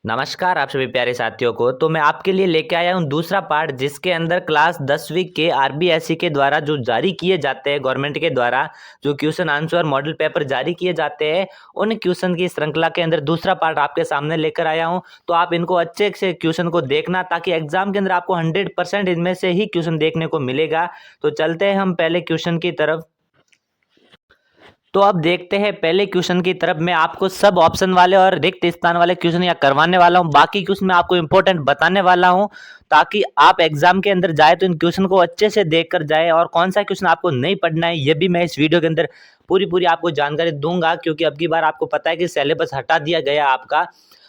नमस्कार आप सभी प्यारे साथियों को। तो मैं आपके लिए लेके आया हूँ दूसरा पार्ट, जिसके अंदर क्लास 10वीं के आरबीएसई के द्वारा जो जारी किए जाते हैं, गवर्नमेंट के द्वारा जो क्वेश्चन आंसर मॉडल पेपर जारी किए जाते हैं, उन क्वेश्चन की श्रृंखला के अंदर दूसरा पार्ट आपके सामने लेकर आया हूँ। तो आप इनको अच्छे से क्वेश्चन को देखना, ताकि एग्जाम के अंदर आपको 100% इनमें से ही क्वेश्चन देखने को मिलेगा। तो चलते हैं हम पहले क्वेश्चन की तरफ। तो अब देखते हैं पहले क्वेश्चन की तरफ। मैं आपको सब ऑप्शन वाले और रिक्त स्थान वाले क्वेश्चन या करवाने वाला हूं, बाकी क्वेश्चन मैं आपको इंपॉर्टेंट बताने वाला हूं, ताकि आप एग्जाम के अंदर जाए तो इन क्वेश्चन को अच्छे से देख कर जाए। और कौन सा क्वेश्चन आपको नहीं पढ़ना है, ये भी मैं इस वीडियो के अंदर पूरी आपको जानकारी दूंगा, क्योंकि अब की बार आपको पता है कि सिलेबस हटा दिया गया आपका।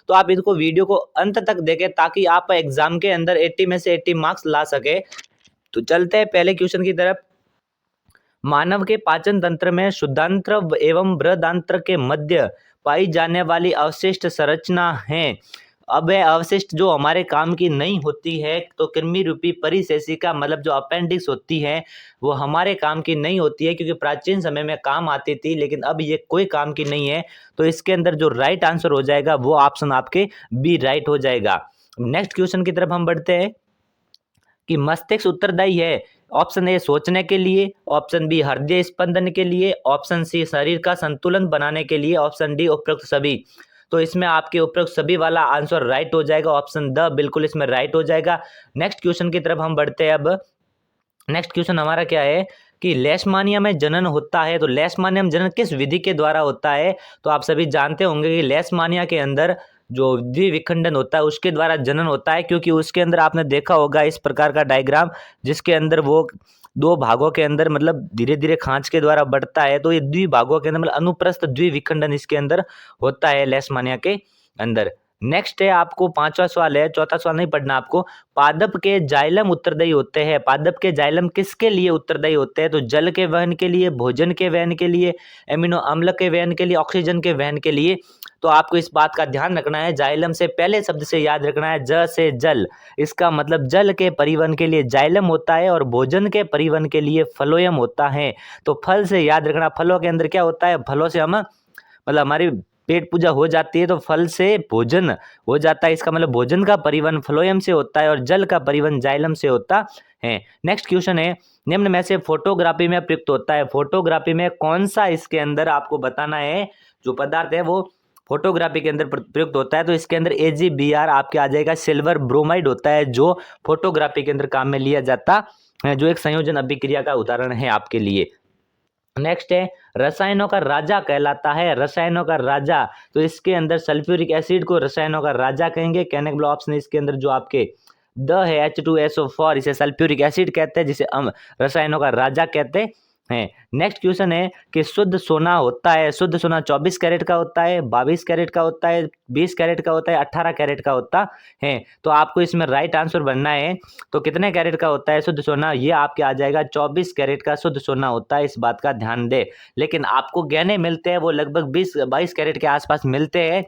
तो आप इनको वीडियो को अंत तक देखें, ताकि आप एग्जाम के अंदर 80 में से 80 मार्क्स ला सके। तो चलते हैं पहले क्वेश्चन की तरफ। मानव के पाचन तंत्र में शुद्धांत्र एवं बृहदांत्र के मध्य पाई जाने वाली अवशिष्ट संरचना है। अब यह अवशिष्ट जो हमारे काम की नहीं होती है, तो कृमि रूपी परिशेषिका मतलब जो अपेंडिक्स होती है, वो हमारे काम की नहीं होती है, क्योंकि प्राचीन समय में काम आती थी, लेकिन अब ये कोई काम की नहीं है। तो इसके अंदर जो राइट आंसर हो जाएगा वो ऑप्शन आपके बी राइट हो जाएगा। नेक्स्ट क्वेश्चन की तरफ हम बढ़ते हैं कि मस्तिष्क उत्तरदायी है। ऑप्शन ए सोचने के लिए, ऑप्शन बी हृदय स्पंदन के लिए, ऑप्शन सी शरीर का संतुलन बनाने के लिए, ऑप्शन डी उपरोक्त सभी। तो इसमें आपके उपरोक्त सभी वाला आंसर राइट हो जाएगा। ऑप्शन द बिल्कुल इसमें राइट हो जाएगा। नेक्स्ट क्वेश्चन की तरफ हम बढ़ते हैं। अब नेक्स्ट क्वेश्चन हमारा क्या है कि लेशमानिया में जनन होता है। तो लेशमानिया में जनन किस विधि के द्वारा होता है? तो आप सभी जानते होंगे कि लेशमानिया के अंदर जो द्विविखंडन होता है उसके द्वारा जनन होता है, क्योंकि उसके अंदर आपने देखा होगा इस प्रकार का डायग्राम, जिसके अंदर वो दो भागों के अंदर मतलब धीरे धीरे खांच के द्वारा बढ़ता है। तो ये द्विभागों के अंदर मतलब अनुप्रस्थ द्विविखंडन इसके अंदर होता है लेशमानिया के अंदर। नेक्स्ट है आपको पांचवा सवाल है, चौथा सवाल नहीं पढ़ना आपको। पादप के जाइलम उत्तरदायी होते हैं। पादप के जाइलम किसके लिए उत्तरदायी होते हैं? तो जल के वहन के लिए, भोजन के वहन के लिए, एमिनो अम्ल के वहन के लिए, ऑक्सीजन के वहन के लिए। तो आपको इस बात का ध्यान रखना है, जाइलम से पहले शब्द से याद रखना है ज से जल। इसका मतलब जल के परिवहन के लिए जाइलम होता है और भोजन के परिवहन के लिए फलोयम होता है। तो फल से याद रखना, फलों के अंदर क्या होता है? फलों से हम मतलब हमारी पेट पूजा हो जाती है, तो फल से भोजन हो जाता है। इसका मतलब भोजन का परिवहन फ्लोएम से होता है और जल का परिवहन जाइलम से होता है। नेक्स्ट क्वेश्चन है, निम्न में से फोटोग्राफी में प्रयुक्त होता है। फोटोग्राफी में कौन सा इसके अंदर आपको बताना है जो पदार्थ है वो फोटोग्राफी के अंदर प्रयुक्त होता है? तो इसके अंदर AgBr आपके आ जाएगा। सिल्वर ब्रोमाइड होता है जो फोटोग्राफी के अंदर काम में लिया जाता है, जो एक संयोजन अभिक्रिया का उदाहरण है आपके लिए। नेक्स्ट है, रसायनों का राजा कहलाता है। रसायनों का राजा, तो इसके अंदर सल्फ्यूरिक एसिड को रसायनों का राजा कहेंगे। कहने के ऑप्शन इसके अंदर जो आपके द है H2SO4, इसे सल्फ्यूरिक एसिड कहते हैं, जिसे हम रसायनों का राजा कहते हैं। नेक्स्ट क्वेश्चन है कि शुद्ध सोना होता है। शुद्ध सोना 24 कैरेट का होता है, 22 कैरेट का होता है, 20 कैरेट का होता है, 18 कैरेट का होता है। तो आपको इसमें राइट आंसर बनना है। तो कितने कैरेट का होता है शुद्ध सोना? ये आपके आ जाएगा 24 कैरेट का शुद्ध सोना होता है, इस बात का ध्यान दे। लेकिन आपको गहने मिलते हैं वो लगभग 20-22 कैरेट के आसपास मिलते हैं।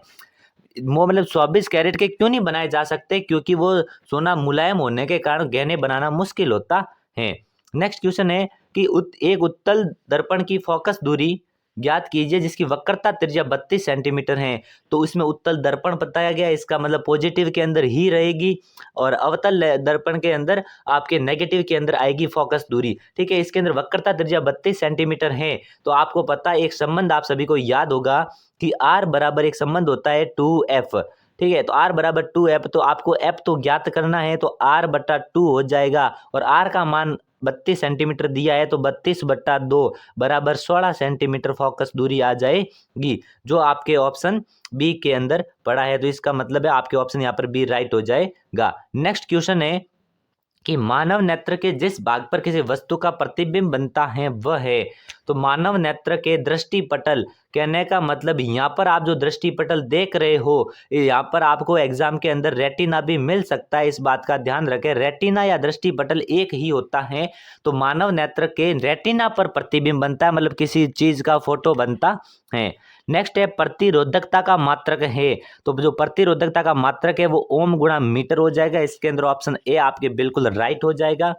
वो मतलब 24 कैरेट के क्यों नहीं बनाए जा सकते? क्योंकि वो सोना मुलायम होने के कारण गहने बनाना मुश्किल होता है। नेक्स्ट क्वेश्चन है कि एक उत्तल दर्पण की फोकस दूरी ज्ञात कीजिए जिसकी वक्रता त्रिज्या 32 सेंटीमीटर है। तो इसमें उत्तल दर्पण बताया गया, इसका मतलब पॉजिटिव के अंदर ही रहेगी, और अवतल दर्पण के अंदर आपके नेगेटिव के अंदर आएगी फोकस दूरी। ठीक है, इसके अंदर वक्रता त्रिज्या 32 सेंटीमीटर है। तो आपको पता है एक संबंध आप सभी को याद होगा कि R बराबर एक संबंध होता है 2f। ठीक है, तो R बराबर 2f, तो आपको f तो ज्ञात करना है, तो R/2 हो जाएगा। और R का मान 32 सेंटीमीटर दिया है, तो 32/2 बराबर 16 सेंटीमीटर फोकस दूरी आ जाएगी, जो आपके ऑप्शन बी के अंदर पड़ा है। तो इसका मतलब है आपके ऑप्शन यहाँ पर बी राइट हो जाएगा। नेक्स्ट क्वेश्चन है कि मानव नेत्र के जिस भाग पर किसी वस्तु का प्रतिबिंब बनता है वह है। तो मानव नेत्र के दृष्टिपटल, कहने का मतलब यहाँ पर आप जो दृष्टिपटल देख रहे हो, यहाँ पर आपको एग्जाम के अंदर रेटिना भी मिल सकता है, इस बात का ध्यान रखें। रेटिना या दृष्टिपटल एक ही होता है। तो मानव नेत्र के रेटिना पर प्रतिबिंब बनता है, मतलब किसी चीज का फोटो बनता है। नेक्स्ट है प्रतिरोधकता का मात्रक है। तो जो प्रतिरोधकता का मात्रक है वो ओम गुणा मीटर हो जाएगा। इसके अंदर ऑप्शन ए आपके बिल्कुल राइट हो जाएगा।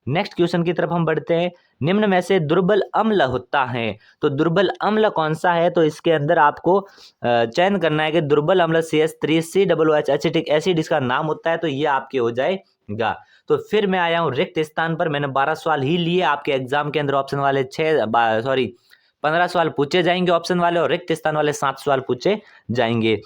नेक्स्ट क्वेश्चन की तरफ हम बढ़ते हैं। निम्न में से दुर्बल अम्ल होता है। तो दुर्बल अम्ल कौन सा है, तो इसके अंदर आपको चयन करना है कि दुर्बल अम्ल CH3COOH एसिटिक एसिड इसका नाम होता है, तो ये आपके हो जाएगा। तो फिर मैं आया हूँ रिक्त स्थान पर। मैंने 12 सवाल ही लिए, आपके एग्जाम के अंदर ऑप्शन वाले 15 सवाल पूछे जाएंगे ऑप्शन वाले, और रिक्त स्थान वाले 7 सवाल पूछे जाएंगे।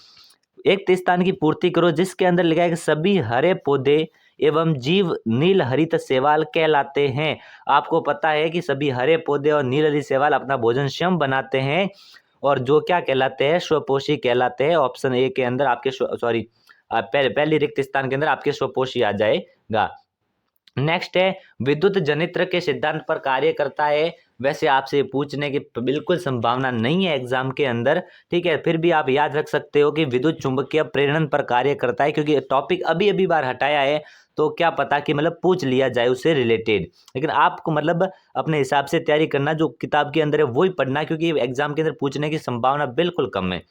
एक स्थान की पूर्ति करो जिसके अंदर लिखा है कि सभी हरे पौधे एवं जीव नील हरित शैवाल कहलाते हैं। आपको पता है कि सभी हरे पौधे और नील हरित शैवाल अपना भोजन स्वयं बनाते हैं, और जो क्या कहलाते हैं, स्वपोषी कहलाते हैं। ऑप्शन ए के अंदर आपके पहली रिक्त स्थान के अंदर आपके स्वपोषी आ जाएगा। नेक्स्ट है विद्युत जनित्र के सिद्धांत पर कार्य करता है। वैसे आपसे पूछने की बिल्कुल संभावना नहीं है एग्जाम के अंदर, ठीक है, फिर भी आप याद रख सकते हो कि विद्युत चुंबकीय प्रेरण पर कार्य करता है, क्योंकि टॉपिक अभी अभी बार हटाया है, तो क्या पता कि मतलब पूछ लिया जाए उससे रिलेटेड। लेकिन आपको मतलब अपने हिसाब से तैयारी करना, जो किताब के अंदर है वही पढ़ना, क्योंकि एग्जाम के अंदर पूछने की संभावना बिल्कुल कम है।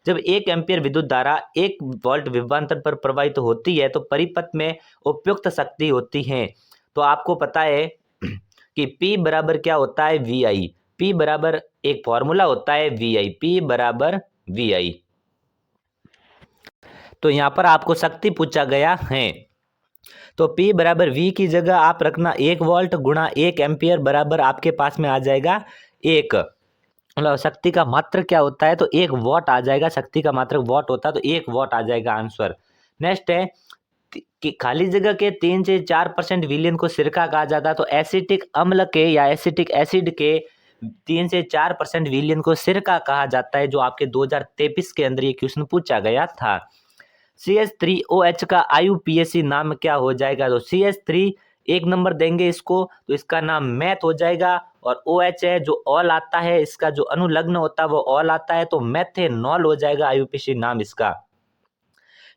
जब 1 एम्पीयर विद्युत धारा 1 वोल्ट विभवांतर पर प्रवाहित होती है तो परिपथ में उपयुक्त शक्ति होती है। तो आपको पता है कि P बराबर क्या होता है, VI। P बराबर एक फॉर्मूला होता है VI, P बराबर VI। तो यहाँ पर आपको शक्ति पूछा गया है, तो P बराबर V की जगह आप रखना 1 वोल्ट गुणा 1 एम्पीयर बराबर आपके पास में आ जाएगा 1। मतलब शक्ति का मात्रक क्या होता है, तो 1 वॉट आ जाएगा। शक्ति का मात्रक वॉट होता है, तो 1 वॉट आ जाएगा आंसर। नेक्स्ट है कि खाली जगह के 3 से 4% विलयन को सिरका कहा जाता है। तो एसिटिक अम्ल के या एसिटिक एसिड के 3 से 4% विलयन को सिरका कहा जाता है, जो आपके 2023 के अंदर ये क्वेश्चन पूछा गया था। CH3OH का IUPAC नाम क्या हो जाएगा, तो CH3 1 नंबर देंगे इसको, तो इसका नाम मैथ हो जाएगा। और OH है जो ऑल आता है, इसका जो अनुलग्न होता है वो ऑल आता है, तो मेथेनॉल हो जाएगा IUPAC नाम इसका।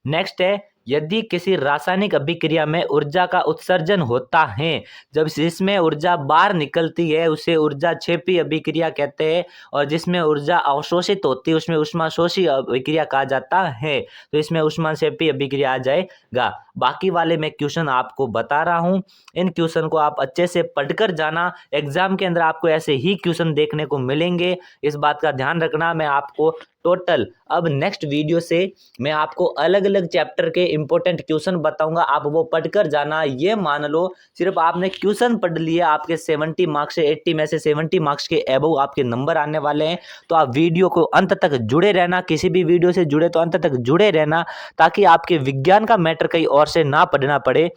नेक्स्ट है यदि किसी रासायनिक अभिक्रिया में ऊर्जा का उत्सर्जन होता है, जब इसमें ऊर्जा बाहर निकलती है उसे ऊर्जा क्षेपी अभिक्रिया कहते हैं, और जिसमें ऊर्जा अवशोषित होती है उसमें ऊष्माशोषी अभिक्रिया कहा जाता है। तो इसमें ऊष्माक्षेपी अभिक्रिया आ जाएगा। बाकी वाले मैं क्वेश्चन आपको बता रहा हूँ, इन क्वेश्चन को आप अच्छे से पढ़कर जाना। एग्जाम के अंदर आपको ऐसे ही क्वेश्चन देखने को मिलेंगे, इस बात का ध्यान रखना। मैं आपको टोटल अब नेक्स्ट वीडियो से मैं आपको अलग अलग चैप्टर के इंपॉर्टेंट क्वेश्चन बताऊंगा, आप वो पढ़कर जाना। ये मान लो सिर्फ आपने क्वेश्चन पढ़ लिए, आपके 70 मार्क्स से 80 में से 70 मार्क्स के एबव आपके नंबर आने वाले हैं। तो आप वीडियो को अंत तक जुड़े रहना, किसी भी वीडियो से जुड़े तो अंत तक जुड़े रहना, ताकि आपके विज्ञान का मैटर कहीं और से ना पढ़ना पड़े।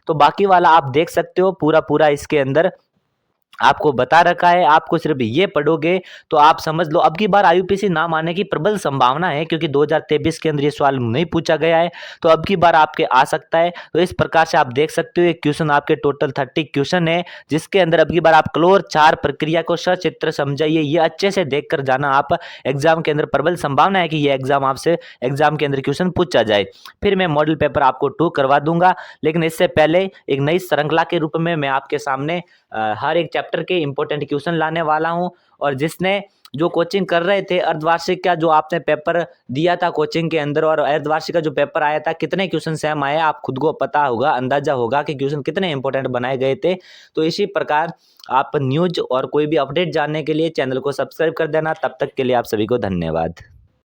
तो बाकी वाला आप देख सकते हो, पूरा पूरा इसके अंदर आपको बता रखा है। आपको सिर्फ ये पढ़ोगे तो आप समझ लो अब की बार IUPAC नाम आने की प्रबल संभावना है, क्योंकि 2023 के अंदर ये सवाल नहीं पूछा गया है, तो अब की बार आपके आ सकता है। तो इस प्रकार से आप देख सकते हो ये क्वेश्चन आपके टोटल 30 क्वेश्चन है, जिसके अंदर अब की बार आप क्लोर 4 प्रक्रिया को सचित्र समझाइए। ये अच्छे से देख कर जाना, आप एग्जाम के अंदर प्रबल संभावना है कि ये एग्जाम के अंदर क्वेश्चन पूछा जाए। फिर मैं मॉडल पेपर आपको 2 करवा दूंगा, लेकिन इससे पहले एक नई श्रृंखला के रूप में मैं आपके सामने हर एक चैप्टर के इंपॉर्टेंट क्वेश्चन लाने वाला हूं। और जिसने जो कोचिंग कर रहे थे अर्धवार्षिक का, जो आपने पेपर दिया था कोचिंग के अंदर, और अर्धवार्षिक का जो पेपर आया था, कितने क्वेश्चन सेम आए, आप खुद को पता होगा, अंदाजा होगा कि क्वेश्चन कितने इंपॉर्टेंट बनाए गए थे। तो इसी प्रकार आप न्यूज और कोई भी अपडेट जानने के लिए चैनल को सब्सक्राइब कर देना। तब तक के लिए आप सभी को धन्यवाद।